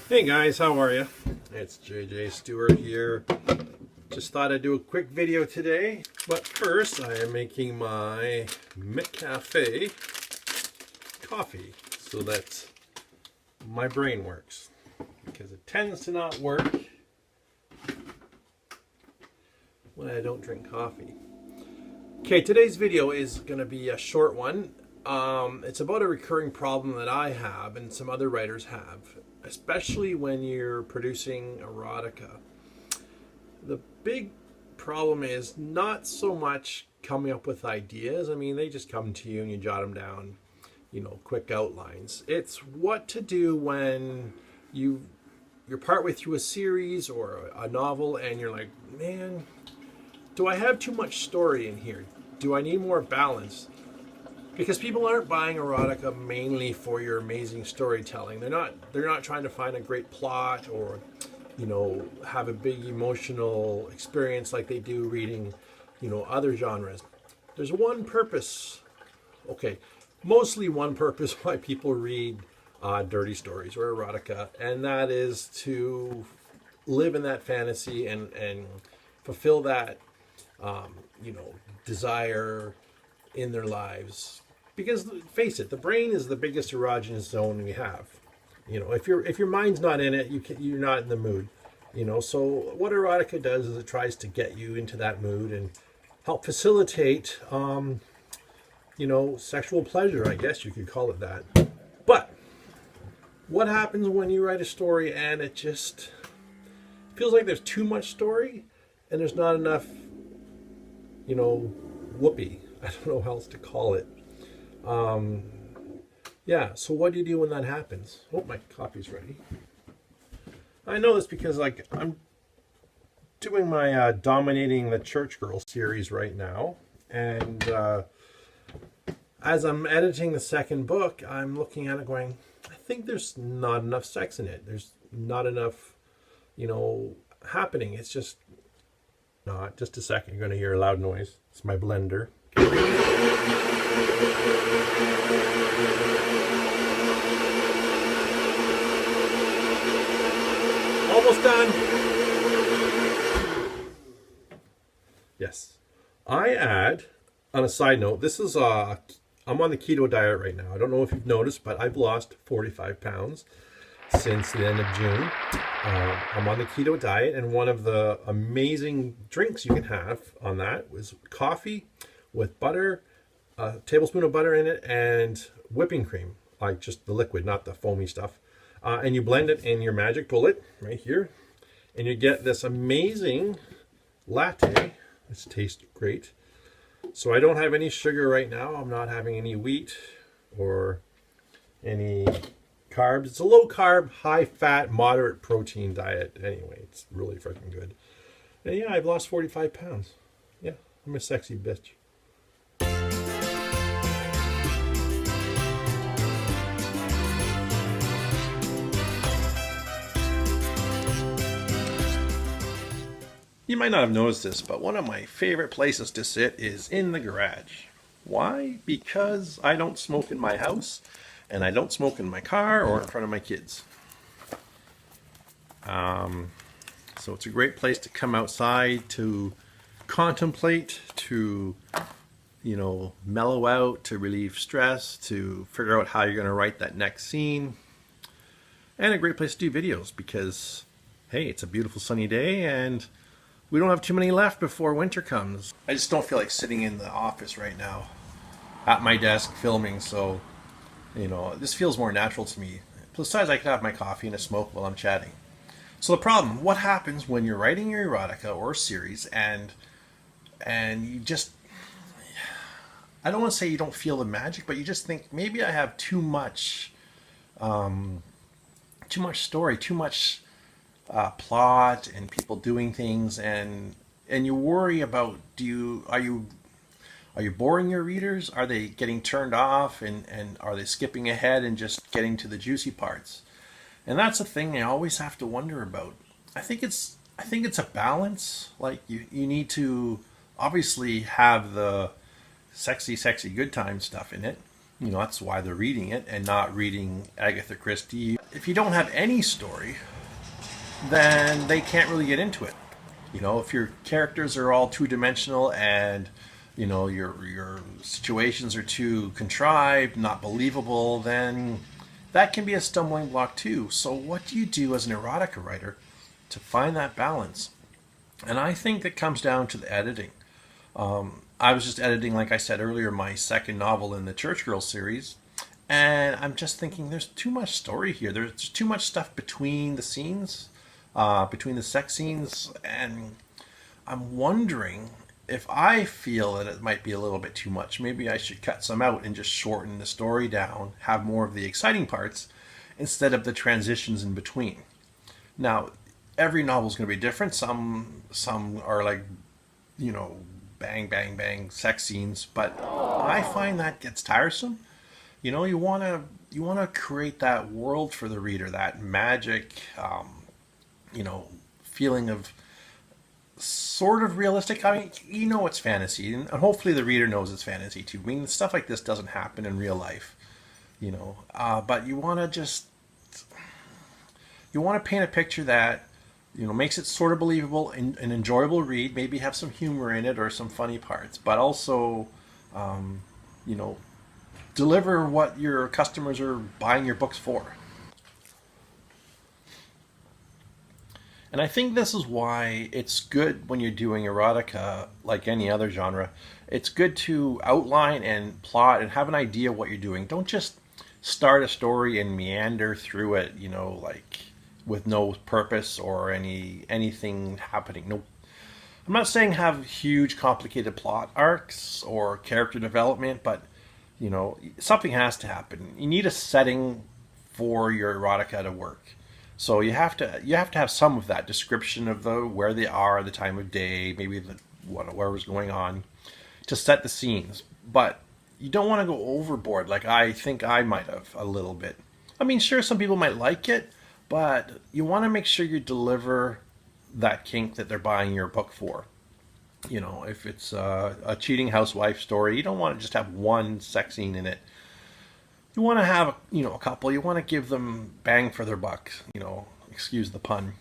Hey guys, how are you? It's JJ Stewart here. Just thought I'd do a quick video today, but first I am making my McCafe coffee so that my brain works, because it tends to not work when I don't drink coffee. Okay, today's video is going to be a short one. It's about a recurring problem that I have and some other writers have, especially when you're producing erotica. The big problem is not so much coming up with ideas. I mean, they just come to you and you jot them down, quick outlines. It's what to do when you're partway through a series or a novel and you're like, man, do I have too much story in here? Do I need more balance? Because people aren't buying erotica mainly for your amazing storytelling. They're not trying to find a great plot or, have a big emotional experience like they do reading, other genres. There's one purpose, mostly one purpose why people read dirty stories or erotica, and that is to live in that fantasy and fulfill that, desire in their lives. Because face it, the brain is the biggest erogenous zone we have. If your mind's not in it, you're not in the mood. So what erotica does is it tries to get you into that mood and help facilitate, sexual pleasure. I guess you could call it that. But what happens when you write a story and it just feels like there's too much story and there's not enough, whoopee? I don't know how else to call it. So what do you do when that happens? Oh, my coffee's ready. I know this because I'm doing my Dominating the Church Girl series right now, and as I'm editing the second book, I'm looking at it going, I think there's not enough sex in it. There's not enough, happening. It's just not. Just a second, you're going to hear a loud noise. It's my blender. Almost done. Yes. I add, on a side note, this is I'm on the keto diet right now. I don't know if you've noticed, but I've lost 45 pounds since the end of June. I'm on the keto diet, and one of the amazing drinks you can have on that was coffee with butter, a tablespoon of butter in it, and whipping cream, like just the liquid, not the foamy stuff. And you blend it in your magic bullet right here, and you get this amazing latte. This tastes great. So I don't have any sugar right now. I'm not having any wheat or any carbs. It's a low carb, high fat, moderate protein diet. Anyway, it's really freaking good. And yeah, I've lost 45 pounds. Yeah, I'm a sexy bitch. You might not have noticed this, but one of my favorite places to sit is in the garage. Why? Because I don't smoke in my house, and I don't smoke in my car or in front of my kids. So it's a great place to come outside, to contemplate, to, mellow out, to relieve stress, to figure out how you're going to write that next scene. And a great place to do videos because, hey, it's a beautiful sunny day and we don't have too many left before winter comes. I just don't feel like sitting in the office right now at my desk filming, so, this feels more natural to me. Besides, I could have my coffee and a smoke while I'm chatting. So the problem, what happens when you're writing your erotica or series and you just, I don't want to say you don't feel the magic, but you just think, maybe I have too much story, too much plot and people doing things, and you worry about, are you boring your readers? Are they getting turned off, and are they skipping ahead and just getting to the juicy parts? And that's a thing I always have to wonder about. I think it's a balance. Like you need to obviously have the sexy good time stuff in it, That's why they're reading it and not reading Agatha Christie. If you don't have any story, then they can't really get into it. If your characters are all two-dimensional and your situations are too contrived, not believable, then that can be a stumbling block too. So what do you do as an erotica writer to find that balance? And I think that comes down to the editing. I was just editing, like I said earlier, my second novel in the Church Girl series, and I'm just thinking there's too much story here. There's too much stuff between the scenes, between the sex scenes, and I'm wondering if I feel that it might be a little bit too much. Maybe I should cut some out and just shorten the story down, have more of the exciting parts instead of the transitions in between. Now, every novel is going to be different. Some are like, bang, bang, bang sex scenes, but I find that gets tiresome. You want to create that world for the reader, that magic, feeling of sort of realistic. I mean, it's fantasy, and hopefully the reader knows it's fantasy too. I mean, stuff like this doesn't happen in real life, but you want to paint a picture that makes it sort of believable and an enjoyable read. Maybe have some humor in it or some funny parts, but also, deliver what your customers are buying your books for. And I think this is why it's good when you're doing erotica, like any other genre. It's good to outline and plot and have an idea what you're doing. Don't just start a story and meander through it, like with no purpose or anything happening. No, I'm not saying have huge complicated plot arcs or character development, but something has to happen. You need a setting for your erotica to work. So you have to have some of that description of where they are, the time of day, maybe whatever's going on, to set the scenes. But you don't want to go overboard, like I think I might have a little bit. I mean, sure, some people might like it, but you want to make sure you deliver that kink that they're buying your book for. If it's a cheating housewife story, you don't want to just have one sex scene in it. You want to have, a couple. You want to give them bang for their buck, excuse the pun.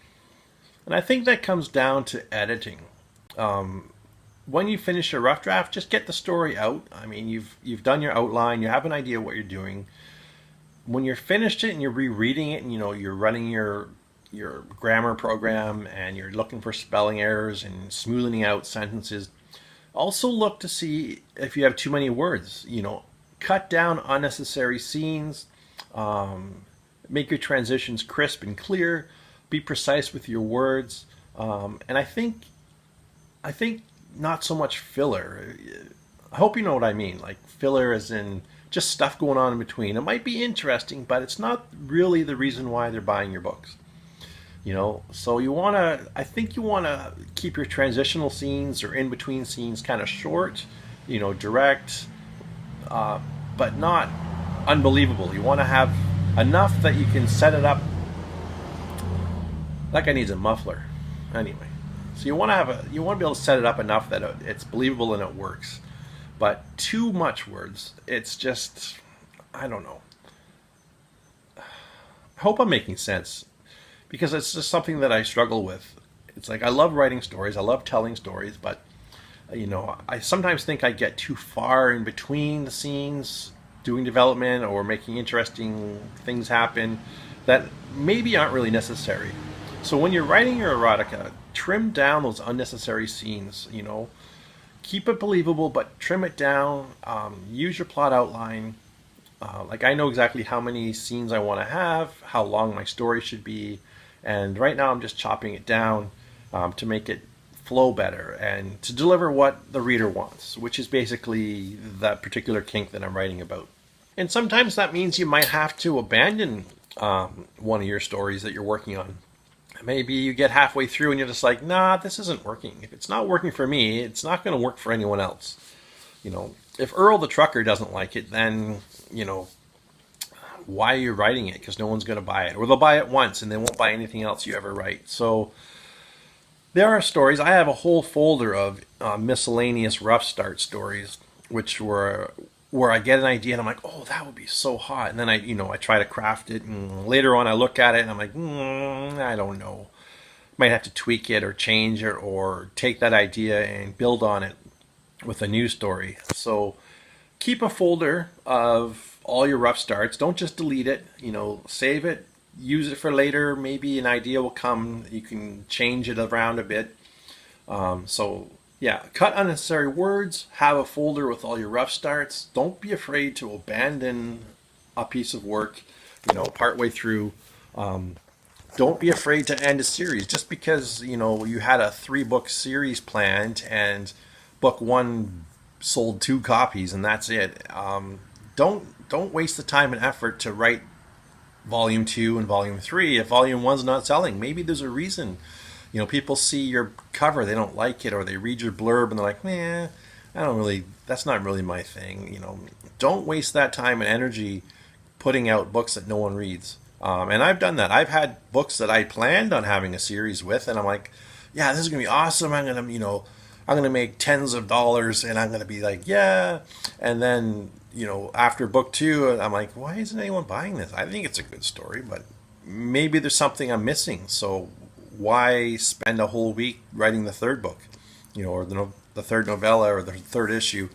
And I think that comes down to editing. When you finish a rough draft, just get the story out. I mean, you've done your outline. You have an idea what you're doing. When you're finished it and you're rereading it, and you're running your grammar program and you're looking for spelling errors and smoothing out sentences, also look to see if you have too many words. Cut down unnecessary scenes, make your transitions crisp and clear, be precise with your words, and I think not so much filler. I hope you know what I mean, like filler as in just stuff going on in between. It might be interesting, but it's not really the reason why they're buying your books. So I think you want to keep your transitional scenes or in between scenes kind of short, direct, but not unbelievable. You want to have enough that you can set it up. That guy needs a muffler. Anyway, so you want to be able to set it up enough that it's believable and it works. But too much words, it's just, I don't know. I hope I'm making sense, because it's just something that I struggle with. It's like I love writing stories, I love telling stories, but I sometimes think I get too far in between the scenes, doing development or making interesting things happen that maybe aren't really necessary. So when you're writing your erotica, trim down those unnecessary scenes, keep it believable, but trim it down, use your plot outline. Like I know exactly how many scenes I want to have, how long my story should be, and right now I'm just chopping it down to make it flow better and to deliver what the reader wants, which is basically that particular kink that I'm writing about. And sometimes that means you might have to abandon one of your stories that you're working on. Maybe you get halfway through and you're just like, nah, this isn't working. If it's not working for me, it's not going to work for anyone else. If Earl the trucker doesn't like it, then, why are you writing it? Because no one's going to buy it. Or they'll buy it once and they won't buy anything else you ever write. So there are stories. I have a whole folder of miscellaneous rough start stories, which were where I get an idea and I'm like, oh, that would be so hot. And then I try to craft it, and later on I look at it and I'm like, I don't know. Might have to tweak it or change it or take that idea and build on it with a new story. So keep a folder of all your rough starts. Don't just delete it. Save it, use it for later. Maybe an idea will come. You can change it around a bit. So yeah, cut unnecessary words. Have a folder with all your rough starts. Don't be afraid to abandon a piece of work, partway through. Don't be afraid to end a series just because you had a 3-book series planned and book 1 sold 2 copies and that's it. Don't waste the time and effort to write volume 2 and volume 3 if volume 1's not selling. Maybe there's a reason. People see your cover, they don't like it, or they read your blurb and they're like, that's not really my thing. Don't waste that time and energy putting out books that no one reads. And I've done that. I've had books that I planned on having a series with, and I'm like, yeah, this is gonna be awesome. I'm gonna make tens of dollars, and I'm gonna be like, yeah. And then, after book 2, I'm like, why isn't anyone buying this? I think it's a good story, but maybe there's something I'm missing. So why spend a whole week writing the 3rd book, or the 3rd novella or the 3rd issue?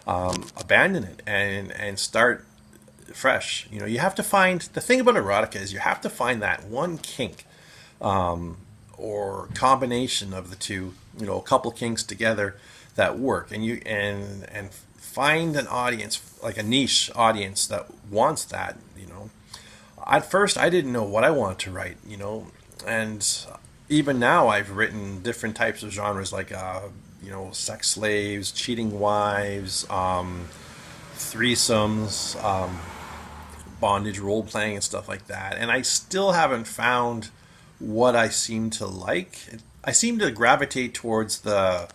Abandon it and start fresh. You have to find, the thing about erotica is you have to find that one kink, or combination of the two, a couple kinks together that work, and find an audience, like a niche audience that wants that. At first I didn't know what I wanted to write, and even now I've written different types of genres, like sex slaves, cheating wives, threesomes, bondage role playing and stuff like that, and I still haven't found what I seem to like. I seem to gravitate towards the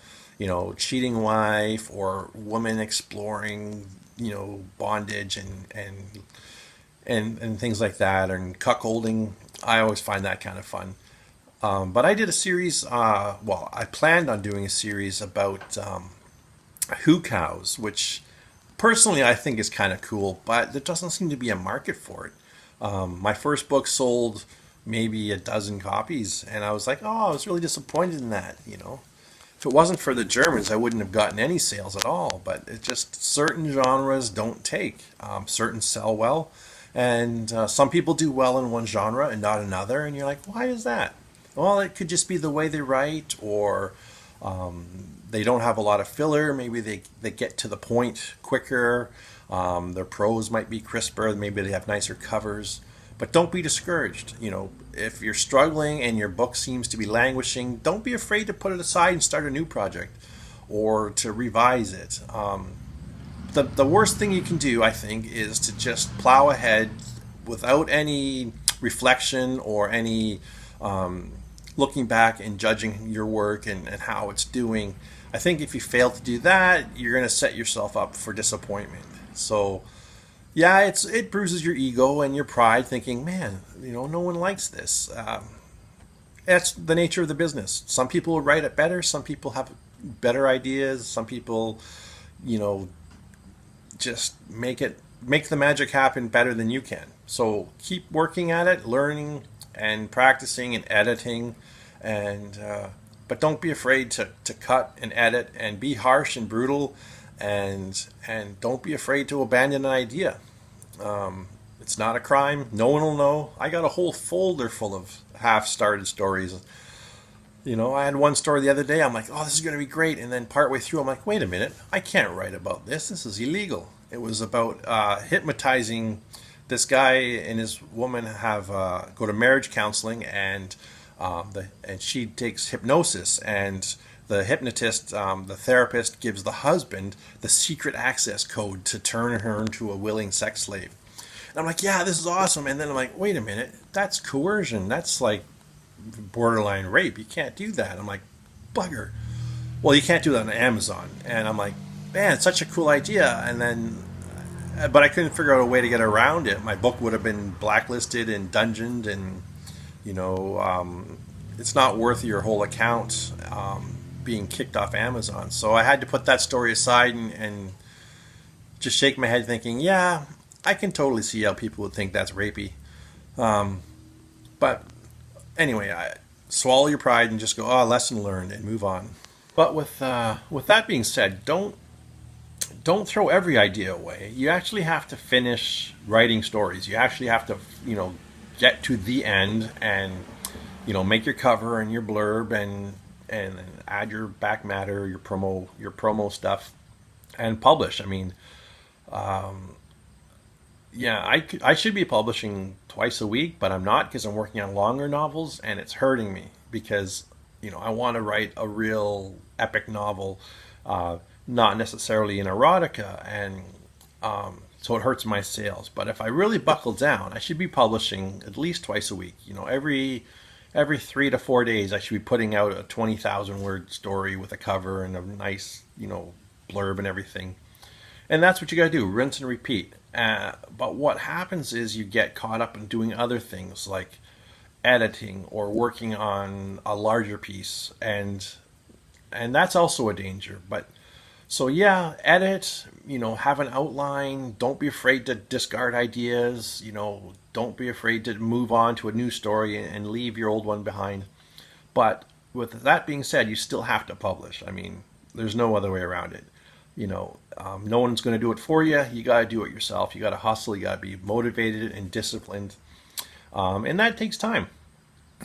cheating wife or woman exploring bondage and things like that, and cuckolding. I always find that kind of fun. But I did a series, I planned on doing a series about hoo cows, which personally I think is kind of cool, but there doesn't seem to be a market for it. My first book sold maybe a dozen copies, and I was like, I was really disappointed in that. If it wasn't for the Germans, I wouldn't have gotten any sales at all. But it's just certain genres don't take. Certain sell well, and some people do well in one genre and not another, and you're like, why is that? Well, it could just be the way they write, or they don't have a lot of filler. Maybe they get to the point quicker. Their prose might be crisper. Maybe they have nicer covers. But don't be discouraged. If you're struggling and your book seems to be languishing, don't be afraid to put it aside and start a new project or to revise it. The worst thing you can do, I think, is to just plow ahead without any reflection or any looking back and judging your work and how it's doing. I think if you fail to do that, you're going to set yourself up for disappointment. So yeah, it bruises your ego and your pride, thinking, man, no one likes this. That's the nature of the business. Some people write it better. Some people have better ideas. Some people, just make the magic happen better than you can. So keep working at it, learning and practicing and editing, and but don't be afraid to cut and edit and be harsh and brutal. And don't be afraid to abandon an idea. It's not a crime. No one will know. I got a whole folder full of half-started stories. I had one story the other day. I'm like, oh, this is going to be great. And then partway through, I'm like, wait a minute. I can't write about this. This is illegal. It was about hypnotizing. This guy and his woman have go to marriage counseling, and she takes hypnosis, and the hypnotist, the therapist, gives the husband the secret access code to turn her into a willing sex slave. And I'm like, yeah, this is awesome. And then I'm like, wait a minute, that's coercion. That's like borderline rape. You can't do that. I'm like, bugger. Well, you can't do that on Amazon. And I'm like, man, it's such a cool idea. And then, but I couldn't figure out a way to get around it. My book would have been blacklisted and dungeoned, and it's not worth your whole account being kicked off Amazon. So I had to put that story aside and just shake my head thinking, yeah, I can totally see how people would think that's rapey. But anyway, swallow your pride and just go, oh, lesson learned, and move on. But with that being said, don't throw every idea away. You actually have to finish writing stories. You actually have to, get to the end and, make your cover and your blurb and add your back matter, your promo stuff, and publish. I mean, yeah, I should be publishing twice a week, but I'm not because I'm working on longer novels, and it's hurting me because I want to write a real epic novel, not necessarily an erotica, and so it hurts my sales. But if I really buckle down, I should be publishing at least twice a week. Every 3 to 4 days, I should be putting out a 20,000 word story with a cover and a nice blurb and everything. And that's what you got to do, rinse and repeat. But what happens is you get caught up in doing other things like editing or working on a larger piece, and that's also a danger. But so yeah, edit, have an outline. Don't be afraid to discard ideas. Don't be afraid to move on to a new story and leave your old one behind. But with that being said, you still have to publish. I mean, there's no other way around it. No one's going to do it for you. You got to do it yourself. You got to hustle. You got to be motivated and disciplined, and that takes time.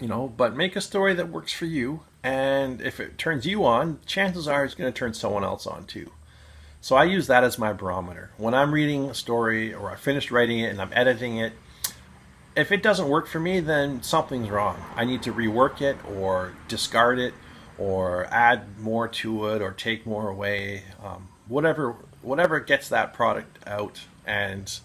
But make a story that works for you, and if it turns you on, chances are it's going to turn someone else on too. So I use that as my barometer. When I'm reading a story or I finished writing it and I'm editing it, if it doesn't work for me, then something's wrong. I need to rework it or discard it or add more to it or take more away. Whatever gets that product out. And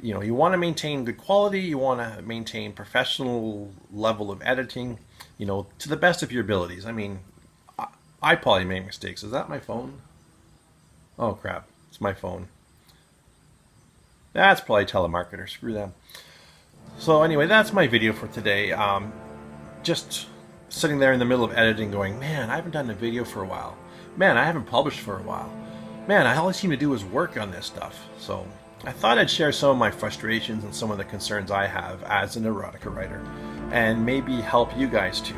you want to maintain good quality. You want to maintain professional level of editing, to the best of your abilities. I mean, I probably make mistakes. Is that my phone? Oh crap, it's my phone. That's probably telemarketers. Screw them. So anyway, that's my video for today. Just sitting there in the middle of editing going, man, I haven't done a video for a while. Man, I haven't published for a while. Man, all I seem to do is work on this stuff. So I thought I'd share some of my frustrations and some of the concerns I have as an erotica writer, and maybe help you guys too.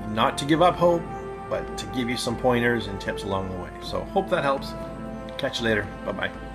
Not to give up hope, but to give you some pointers and tips along the way. So hope that helps. Catch you later. Bye-bye.